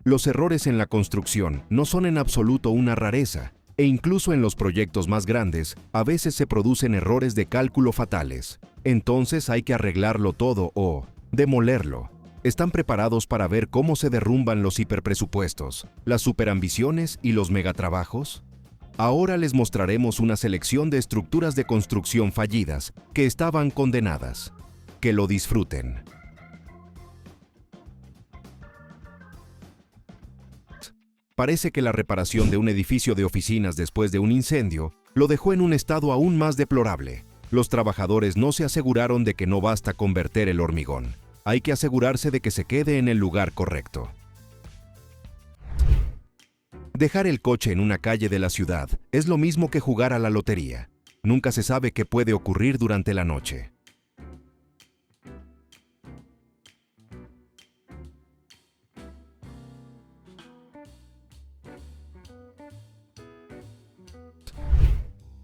Los errores en la construcción no son en absoluto una rareza, e incluso en los proyectos más grandes, a veces se producen errores de cálculo fatales. Entonces hay que arreglarlo todo o demolerlo. ¿Están preparados para ver cómo se derrumban los hiperpresupuestos, las superambiciones y los megatrabajos? Ahora les mostraremos una selección de estructuras de construcción fallidas que estaban condenadas. Que lo disfruten. Parece que la reparación de un edificio de oficinas después de un incendio lo dejó en un estado aún más deplorable. Los trabajadores no se aseguraron de que no basta con verter el hormigón. Hay que asegurarse de que se quede en el lugar correcto. Dejar el coche en una calle de la ciudad es lo mismo que jugar a la lotería. Nunca se sabe qué puede ocurrir durante la noche.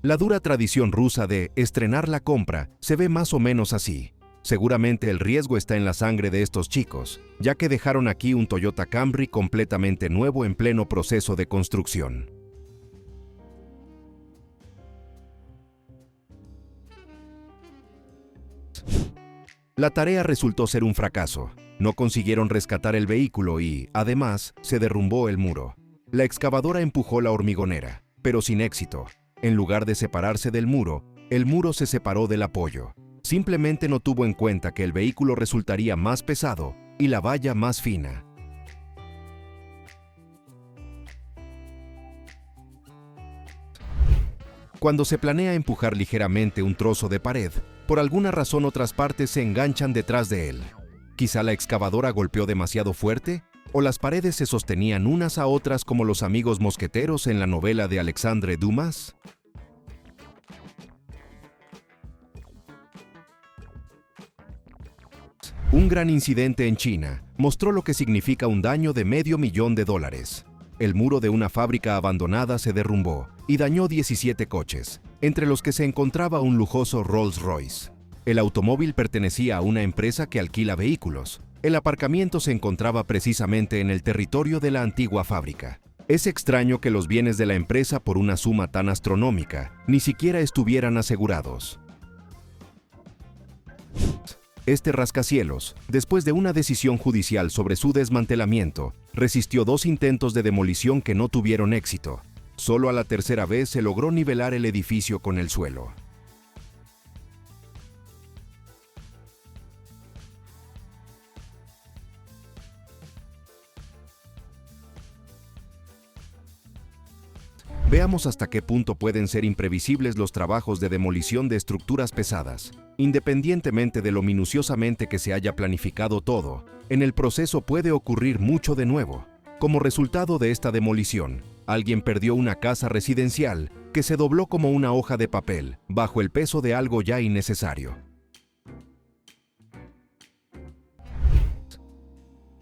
La dura tradición rusa de estrenar la compra se ve más o menos así. Seguramente el riesgo está en la sangre de estos chicos, ya que dejaron aquí un Toyota Camry completamente nuevo en pleno proceso de construcción. La tarea resultó ser un fracaso. No consiguieron rescatar el vehículo y, además, se derrumbó el muro. La excavadora empujó la hormigonera, pero sin éxito. En lugar de separarse del muro, el muro se separó del apoyo. Simplemente no tuvo en cuenta que el vehículo resultaría más pesado y la valla más fina. Cuando se planea empujar ligeramente un trozo de pared, por alguna razón otras partes se enganchan detrás de él. Quizá la excavadora golpeó demasiado fuerte, o las paredes se sostenían unas a otras como los amigos mosqueteros en la novela de Alexandre Dumas. Un gran incidente en China mostró lo que significa un daño de $500,000. El muro de una fábrica abandonada se derrumbó y dañó 17 coches, entre los que se encontraba un lujoso Rolls-Royce. El automóvil pertenecía a una empresa que alquila vehículos. El aparcamiento se encontraba precisamente en el territorio de la antigua fábrica. Es extraño que los bienes de la empresa por una suma tan astronómica ni siquiera estuvieran asegurados. Este rascacielos, después de una decisión judicial sobre su desmantelamiento, resistió 2 intentos de demolición que no tuvieron éxito. Solo a la tercera vez se logró nivelar el edificio con el suelo. Veamos hasta qué punto pueden ser imprevisibles los trabajos de demolición de estructuras pesadas. Independientemente de lo minuciosamente que se haya planificado todo, en el proceso puede ocurrir mucho de nuevo. Como resultado de esta demolición, alguien perdió una casa residencial que se dobló como una hoja de papel, bajo el peso de algo ya innecesario.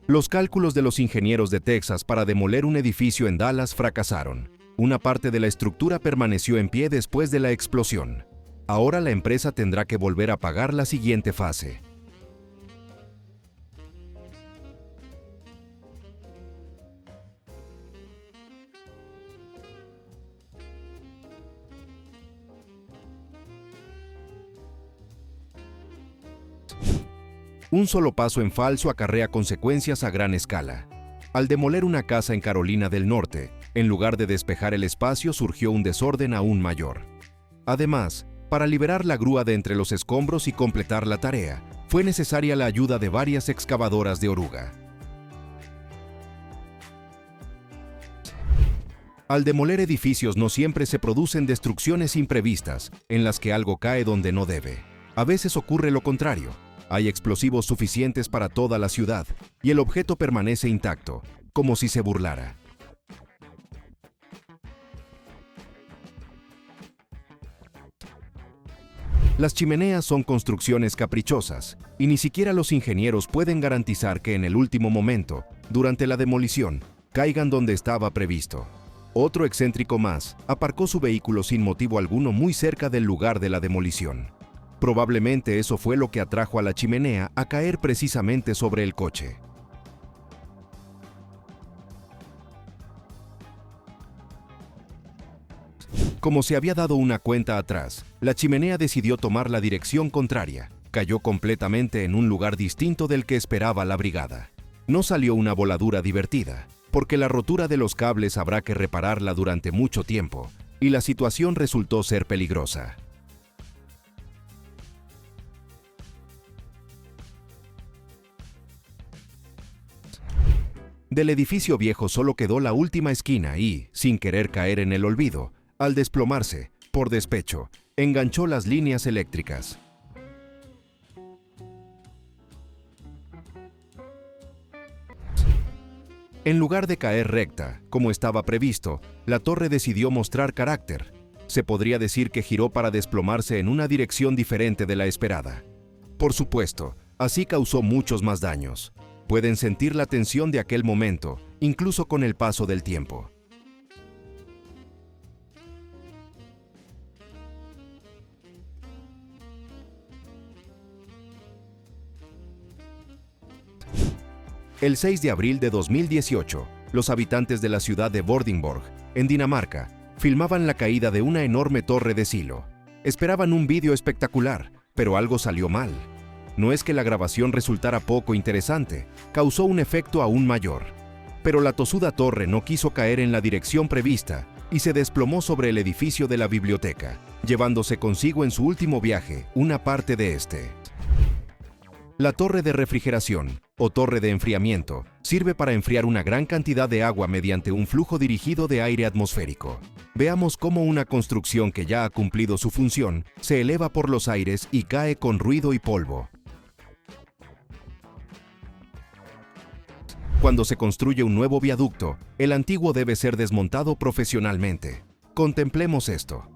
Los cálculos de los ingenieros de Texas para demoler un edificio en Dallas fracasaron. Una parte de la estructura permaneció en pie después de la explosión. Ahora la empresa tendrá que volver a pagar la siguiente fase. Un solo paso en falso acarrea consecuencias a gran escala. Al demoler una casa en Carolina del Norte, en lugar de despejar el espacio surgió un desorden aún mayor. Además, para liberar la grúa de entre los escombros y completar la tarea, fue necesaria la ayuda de varias excavadoras de oruga. Al demoler edificios no siempre se producen destrucciones imprevistas, en las que algo cae donde no debe. A veces ocurre lo contrario. Hay explosivos suficientes para toda la ciudad, y el objeto permanece intacto, como si se burlara. Las chimeneas son construcciones caprichosas, y ni siquiera los ingenieros pueden garantizar que en el último momento, durante la demolición, caigan donde estaba previsto. Otro excéntrico más aparcó su vehículo sin motivo alguno muy cerca del lugar de la demolición. Probablemente eso fue lo que atrajo a la chimenea a caer precisamente sobre el coche. Como se había dado una cuenta atrás, la chimenea decidió tomar la dirección contraria. Cayó completamente en un lugar distinto del que esperaba la brigada. No salió una voladura divertida, porque la rotura de los cables habrá que repararla durante mucho tiempo, y la situación resultó ser peligrosa. Del edificio viejo solo quedó la última esquina y, sin querer caer en el olvido, al desplomarse, por despecho, enganchó las líneas eléctricas. En lugar de caer recta, como estaba previsto, la torre decidió mostrar carácter. Se podría decir que giró para desplomarse en una dirección diferente de la esperada. Por supuesto, así causó muchos más daños. Pueden sentir la tensión de aquel momento, incluso con el paso del tiempo. El 6 de abril de 2018, los habitantes de la ciudad de Vordingborg, en Dinamarca, filmaban la caída de una enorme torre de silo. Esperaban un vídeo espectacular, pero algo salió mal. No es que la grabación resultara poco interesante, causó un efecto aún mayor. Pero la tosuda torre no quiso caer en la dirección prevista y se desplomó sobre el edificio de la biblioteca, llevándose consigo en su último viaje una parte de este. La torre de refrigeración, o torre de enfriamiento, sirve para enfriar una gran cantidad de agua mediante un flujo dirigido de aire atmosférico. Veamos cómo una construcción que ya ha cumplido su función se eleva por los aires y cae con ruido y polvo. Cuando se construye un nuevo viaducto, el antiguo debe ser desmontado profesionalmente. Contemplemos esto.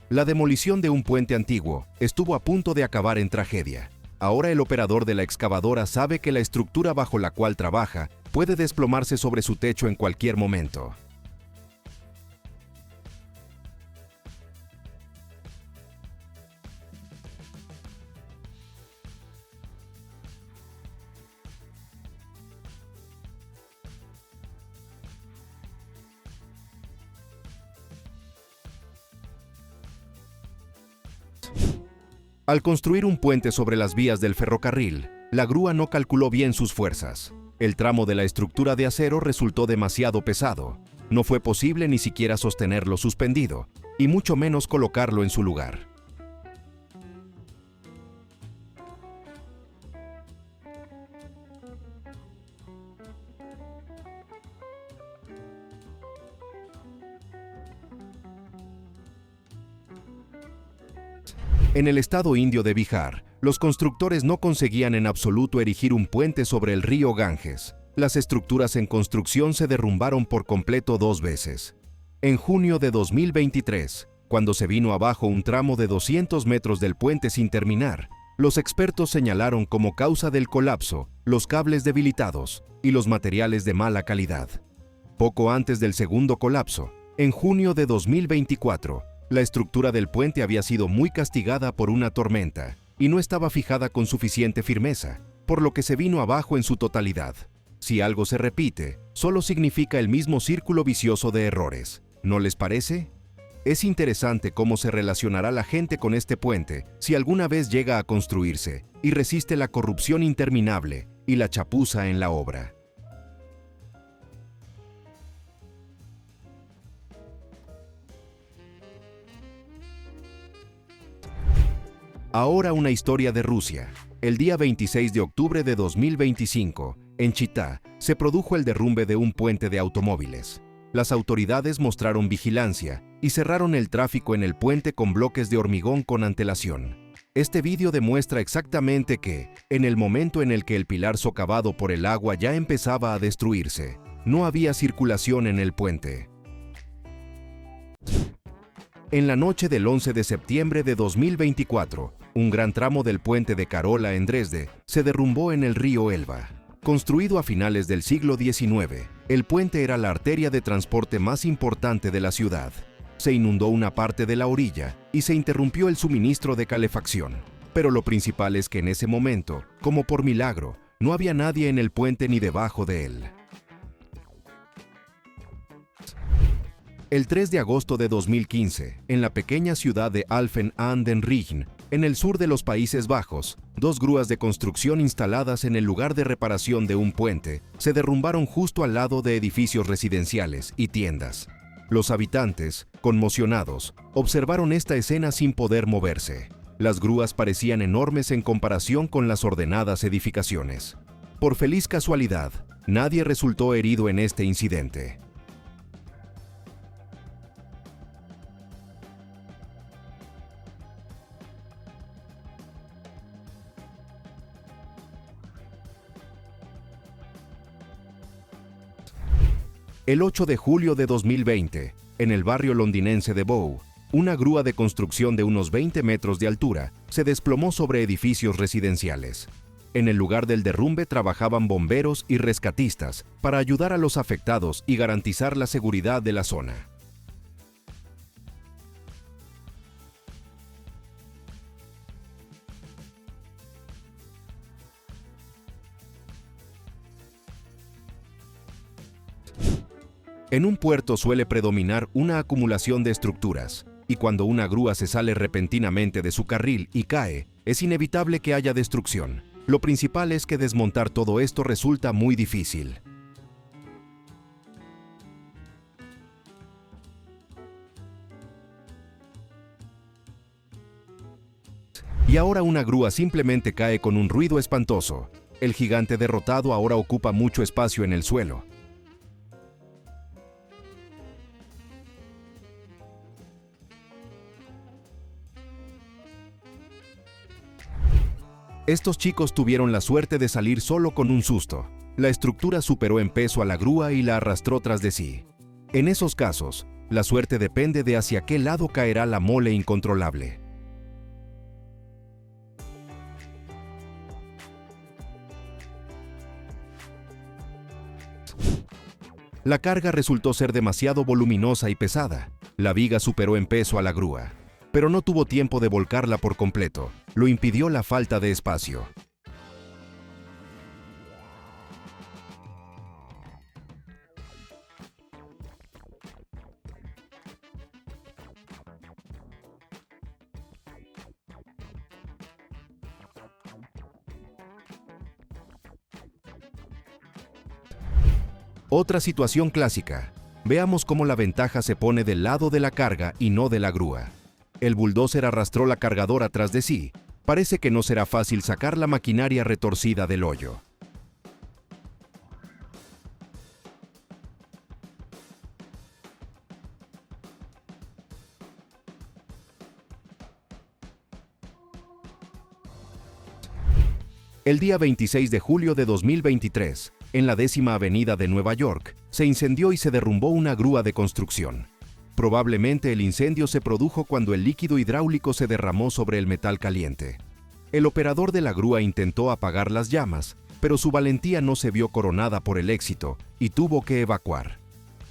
La demolición de un puente antiguo estuvo a punto de acabar en tragedia. Ahora el operador de la excavadora sabe que la estructura bajo la cual trabaja puede desplomarse sobre su techo en cualquier momento. Al construir un puente sobre las vías del ferrocarril, la grúa no calculó bien sus fuerzas. El tramo de la estructura de acero resultó demasiado pesado. No fue posible ni siquiera sostenerlo suspendido, y mucho menos colocarlo en su lugar. En el estado indio de Bihar, los constructores no conseguían en absoluto erigir un puente sobre el río Ganges. Las estructuras en construcción se derrumbaron por completo 2 veces. En junio de 2023, cuando se vino abajo un tramo de 200 metros del puente sin terminar, los expertos señalaron como causa del colapso los cables debilitados y los materiales de mala calidad. Poco antes del segundo colapso, en junio de 2024, la estructura del puente había sido muy castigada por una tormenta y no estaba fijada con suficiente firmeza, por lo que se vino abajo en su totalidad. Si algo se repite, solo significa el mismo círculo vicioso de errores. ¿No les parece? Es interesante cómo se relacionará la gente con este puente si alguna vez llega a construirse y resiste la corrupción interminable y la chapuza en la obra. Ahora una historia de Rusia. El día 26 de octubre de 2025, en Chitá, se produjo el derrumbe de un puente de automóviles. Las autoridades mostraron vigilancia y cerraron el tráfico en el puente con bloques de hormigón con antelación. Este vídeo demuestra exactamente que, en el momento en el que el pilar socavado por el agua ya empezaba a destruirse, no había circulación en el puente. En la noche del 11 de septiembre de 2024, un gran tramo del puente de Carola en Dresde se derrumbó en el río Elba. Construido a finales del siglo XIX, el puente era la arteria de transporte más importante de la ciudad. Se inundó una parte de la orilla y se interrumpió el suministro de calefacción. Pero lo principal es que en ese momento, como por milagro, no había nadie en el puente ni debajo de él. El 3 de agosto de 2015, en la pequeña ciudad de Alphen aan den Rijn, en el sur de los Países Bajos, dos grúas de construcción instaladas en el lugar de reparación de un puente se derrumbaron justo al lado de edificios residenciales y tiendas. Los habitantes, conmocionados, observaron esta escena sin poder moverse. Las grúas parecían enormes en comparación con las ordenadas edificaciones. Por feliz casualidad, nadie resultó herido en este incidente. El 8 de julio de 2020, en el barrio londinense de Bow, una grúa de construcción de unos 20 metros de altura se desplomó sobre edificios residenciales. En el lugar del derrumbe trabajaban bomberos y rescatistas para ayudar a los afectados y garantizar la seguridad de la zona. En un puerto suele predominar una acumulación de estructuras, y cuando una grúa se sale repentinamente de su carril y cae, es inevitable que haya destrucción. Lo principal es que desmontar todo esto resulta muy difícil. Y ahora una grúa simplemente cae con un ruido espantoso. El gigante derrotado ahora ocupa mucho espacio en el suelo. Estos chicos tuvieron la suerte de salir solo con un susto. La estructura superó en peso a la grúa y la arrastró tras de sí. En esos casos, la suerte depende de hacia qué lado caerá la mole incontrolable. La carga resultó ser demasiado voluminosa y pesada. La viga superó en peso a la grúa, pero no tuvo tiempo de volcarla por completo. Lo impidió la falta de espacio. Otra situación clásica. Veamos cómo la ventaja se pone del lado de la carga y no de la grúa. El bulldozer arrastró la cargadora tras de sí. Parece que no será fácil sacar la maquinaria retorcida del hoyo. El día 26 de julio de 2023, en la 10ª avenida de Nueva York, se incendió y se derrumbó una grúa de construcción. Probablemente el incendio se produjo cuando el líquido hidráulico se derramó sobre el metal caliente. El operador de la grúa intentó apagar las llamas, pero su valentía no se vio coronada por el éxito y tuvo que evacuar.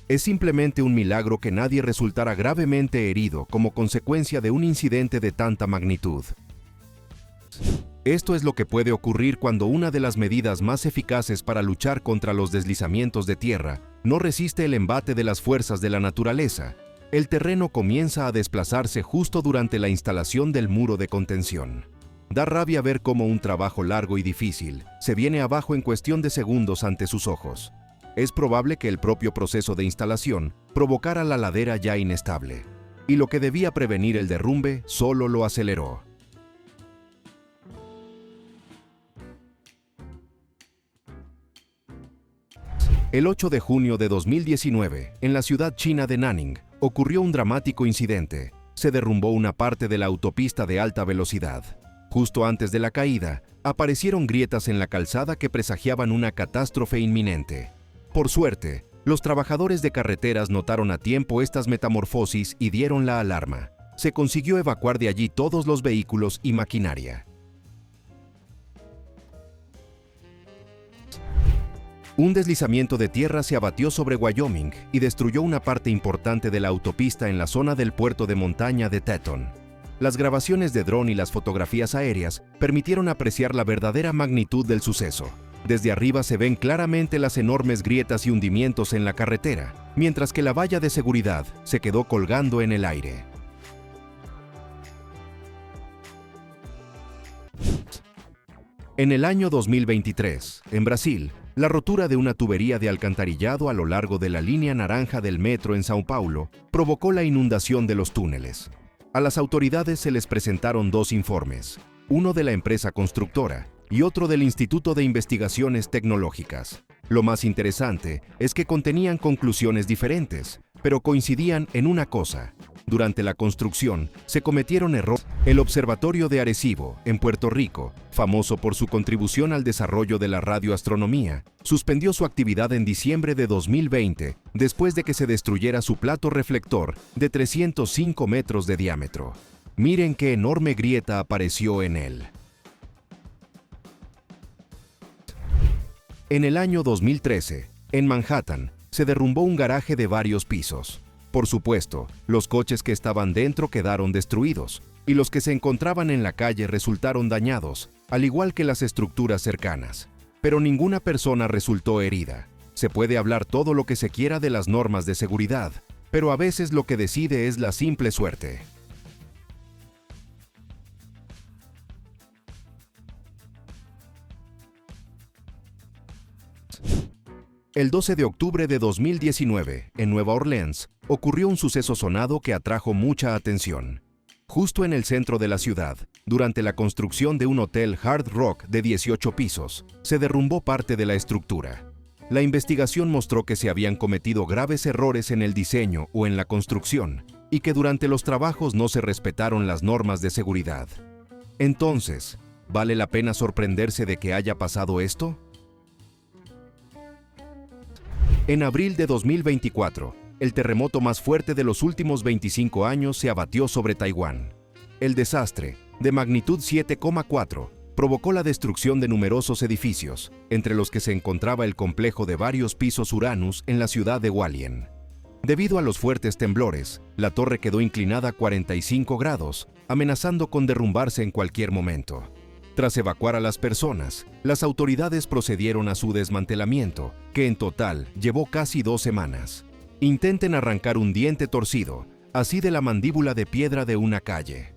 Es simplemente un milagro que nadie resultara gravemente herido como consecuencia de un incidente de tanta magnitud. Esto es lo que puede ocurrir cuando una de las medidas más eficaces para luchar contra los deslizamientos de tierra no resiste el embate de las fuerzas de la naturaleza. El terreno comienza a desplazarse justo durante la instalación del muro de contención. Da rabia ver cómo un trabajo largo y difícil se viene abajo en cuestión de segundos ante sus ojos. Es probable que el propio proceso de instalación provocara la ladera ya inestable, y lo que debía prevenir el derrumbe solo lo aceleró. El 8 de junio de 2019, en la ciudad china de Nanning, ocurrió un dramático incidente. Se derrumbó una parte de la autopista de alta velocidad. Justo antes de la caída, aparecieron grietas en la calzada que presagiaban una catástrofe inminente. Por suerte, los trabajadores de carreteras notaron a tiempo estas metamorfosis y dieron la alarma. Se consiguió evacuar de allí todos los vehículos y maquinaria. Un deslizamiento de tierra se abatió sobre Wyoming y destruyó una parte importante de la autopista en la zona del puerto de montaña de Teton. Las grabaciones de dron y las fotografías aéreas permitieron apreciar la verdadera magnitud del suceso. Desde arriba se ven claramente las enormes grietas y hundimientos en la carretera. mientras que la valla de seguridad se quedó colgando en el aire. En el año 2023, en Brasil, la rotura de una tubería de alcantarillado a lo largo de la línea naranja del metro en São Paulo provocó la inundación de los túneles. A las autoridades se les presentaron dos informes, uno de la empresa constructora y otro del Instituto de Investigaciones Tecnológicas. Lo más interesante es que contenían conclusiones diferentes, pero coincidían en una cosa. Durante la construcción se cometieron errores. El Observatorio de Arecibo, en Puerto Rico, famoso por su contribución al desarrollo de la radioastronomía, suspendió su actividad en diciembre de 2020 después de que se destruyera su plato reflector de 305 metros de diámetro. Miren qué enorme grieta apareció en él. En el año 2013, en Manhattan, se derrumbó un garaje de varios pisos. Por supuesto, los coches que estaban dentro quedaron destruidos, y los que se encontraban en la calle resultaron dañados, al igual que las estructuras cercanas. Pero ninguna persona resultó herida. Se puede hablar todo lo que se quiera de las normas de seguridad, pero a veces lo que decide es la simple suerte. El 12 de octubre de 2019, en Nueva Orleans, ocurrió un suceso sonado que atrajo mucha atención. Justo en el centro de la ciudad, durante la construcción de un hotel Hard Rock de 18 pisos, se derrumbó parte de la estructura. La investigación mostró que se habían cometido graves errores en el diseño o en la construcción, y que durante los trabajos no se respetaron las normas de seguridad. Entonces, ¿vale la pena sorprenderse de que haya pasado esto? En abril de 2024, el terremoto más fuerte de los últimos 25 años se abatió sobre Taiwán. El desastre, de magnitud 7,4, provocó la destrucción de numerosos edificios, entre los que se encontraba el complejo de varios pisos Uranus en la ciudad de Hualien. Debido a los fuertes temblores, la torre quedó inclinada 45 grados, amenazando con derrumbarse en cualquier momento. Tras evacuar a las personas, las autoridades procedieron a su desmantelamiento, que en total llevó casi 2 semanas. Intenten arrancar un diente torcido, así de la mandíbula de piedra de una calle.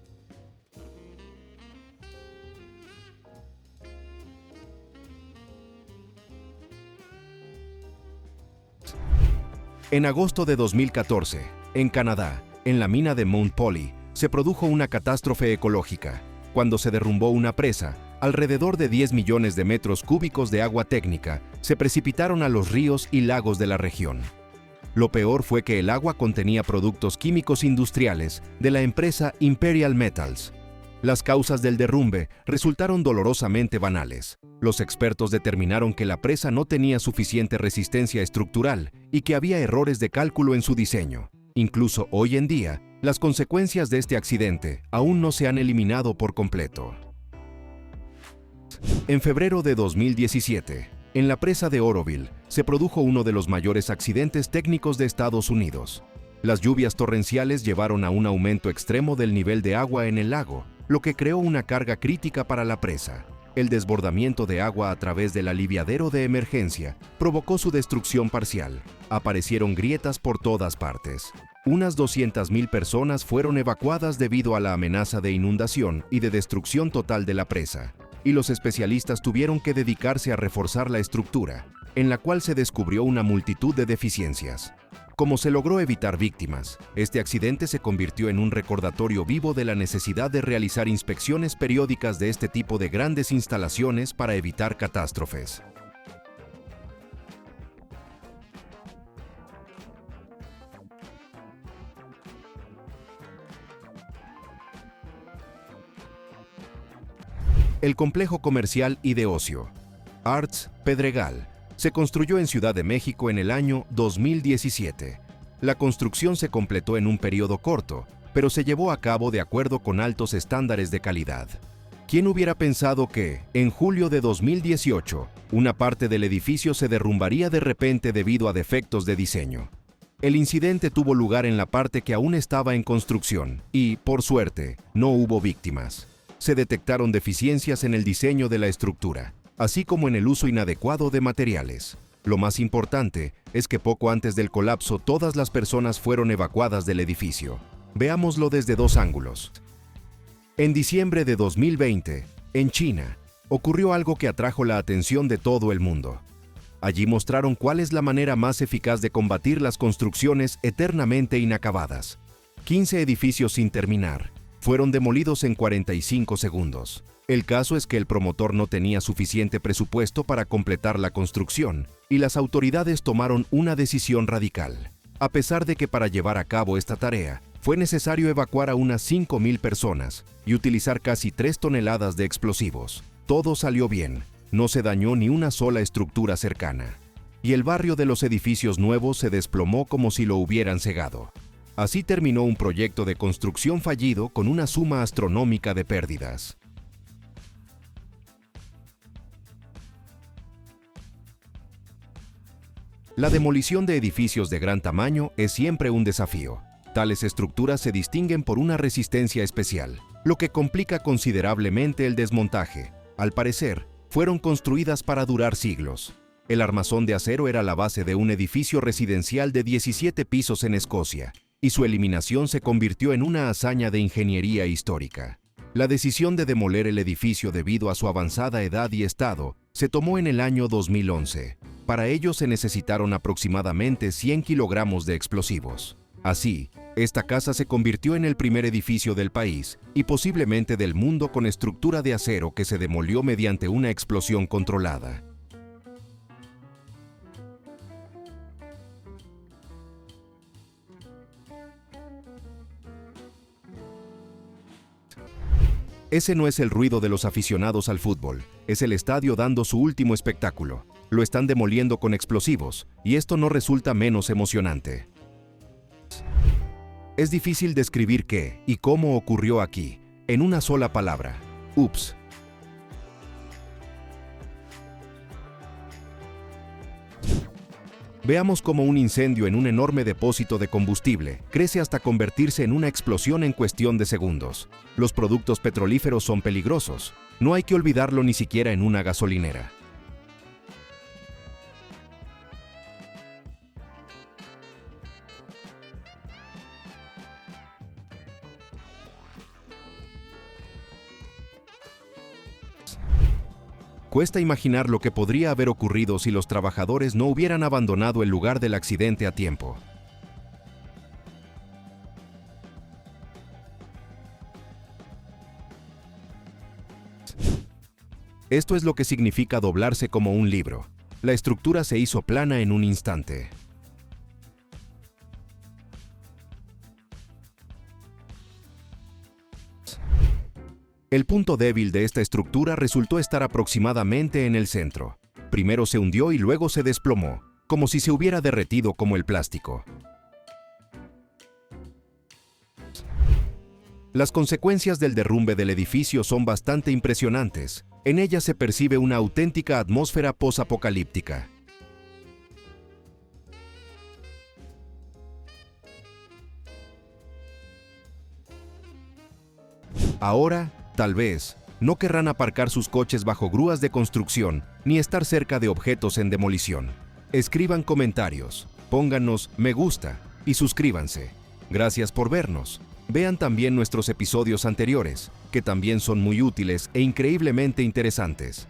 En agosto de 2014, en Canadá, en la mina de Mount Polley, se produjo una catástrofe ecológica. Cuando se derrumbó una presa, alrededor de 10 millones de metros cúbicos de agua técnica se precipitaron a los ríos y lagos de la región. Lo peor fue que el agua contenía productos químicos industriales de la empresa Imperial Metals. Las causas del derrumbe resultaron dolorosamente banales. Los expertos determinaron que la presa no tenía suficiente resistencia estructural y que había errores de cálculo en su diseño. Incluso hoy en día, las consecuencias de este accidente aún no se han eliminado por completo. En febrero de 2017, en la presa de Oroville, se produjo uno de los mayores accidentes técnicos de Estados Unidos. Las lluvias torrenciales llevaron a un aumento extremo del nivel de agua en el lago, lo que creó una carga crítica para la presa. El desbordamiento de agua a través del aliviadero de emergencia provocó su destrucción parcial. Aparecieron grietas por todas partes. Unas 200.000 personas fueron evacuadas debido a la amenaza de inundación y de destrucción total de la presa, y los especialistas tuvieron que dedicarse a reforzar la estructura, en la cual se descubrió una multitud de deficiencias. Como se logró evitar víctimas, este accidente se convirtió en un recordatorio vivo de la necesidad de realizar inspecciones periódicas de este tipo de grandes instalaciones para evitar catástrofes. El complejo comercial y de ocio, Arts Pedregal, se construyó en Ciudad de México en el año 2017. La construcción se completó en un periodo corto, pero se llevó a cabo de acuerdo con altos estándares de calidad. ¿Quién hubiera pensado que, en julio de 2018, una parte del edificio se derrumbaría de repente debido a defectos de diseño? El incidente tuvo lugar en la parte que aún estaba en construcción y, por suerte, no hubo víctimas. Se detectaron deficiencias en el diseño de la estructura, así como en el uso inadecuado de materiales. Lo más importante es que poco antes del colapso todas las personas fueron evacuadas del edificio. Veámoslo desde dos ángulos. En diciembre de 2020, en China, ocurrió algo que atrajo la atención de todo el mundo. Allí mostraron cuál es la manera más eficaz de combatir las construcciones eternamente inacabadas. 15 edificios sin terminar fueron demolidos en 45 segundos. El caso es que el promotor no tenía suficiente presupuesto para completar la construcción y las autoridades tomaron una decisión radical. A pesar de que para llevar a cabo esta tarea fue necesario evacuar a unas 5,000 personas y utilizar casi 3 toneladas de explosivos, todo salió bien. No se dañó ni una sola estructura cercana. Y el barrio de los edificios nuevos se desplomó como si lo hubieran cegado. Así terminó un proyecto de construcción fallido con una suma astronómica de pérdidas. La demolición de edificios de gran tamaño es siempre un desafío. Tales estructuras se distinguen por una resistencia especial, lo que complica considerablemente el desmontaje. Al parecer, fueron construidas para durar siglos. El armazón de acero era la base de un edificio residencial de 17 pisos en Escocia, y su eliminación se convirtió en una hazaña de ingeniería histórica. La decisión de demoler el edificio debido a su avanzada edad y estado se tomó en el año 2011. Para ello se necesitaron aproximadamente 100 kilogramos de explosivos. Así, esta casa se convirtió en el primer edificio del país y posiblemente del mundo con estructura de acero que se demolió mediante una explosión controlada. Ese no es el ruido de los aficionados al fútbol, es el estadio dando su último espectáculo. Lo están demoliendo con explosivos, y esto no resulta menos emocionante. Es difícil describir qué y cómo ocurrió aquí, en una sola palabra: ups. Veamos cómo un incendio en un enorme depósito de combustible crece hasta convertirse en una explosión en cuestión de segundos. Los productos petrolíferos son peligrosos. No hay que olvidarlo ni siquiera en una gasolinera. Cuesta imaginar lo que podría haber ocurrido si los trabajadores no hubieran abandonado el lugar del accidente a tiempo. Esto es lo que significa doblarse como un libro. La estructura se hizo plana en un instante. El punto débil de esta estructura resultó estar aproximadamente en el centro. Primero se hundió y luego se desplomó, como si se hubiera derretido como el plástico. Las consecuencias del derrumbe del edificio son bastante impresionantes. En ella se percibe una auténtica atmósfera posapocalíptica. Ahora, tal vez, no querrán aparcar sus coches bajo grúas de construcción ni estar cerca de objetos en demolición. Escriban comentarios, pónganos me gusta y suscríbanse. Gracias por vernos. Vean también nuestros episodios anteriores, que también son muy útiles e increíblemente interesantes.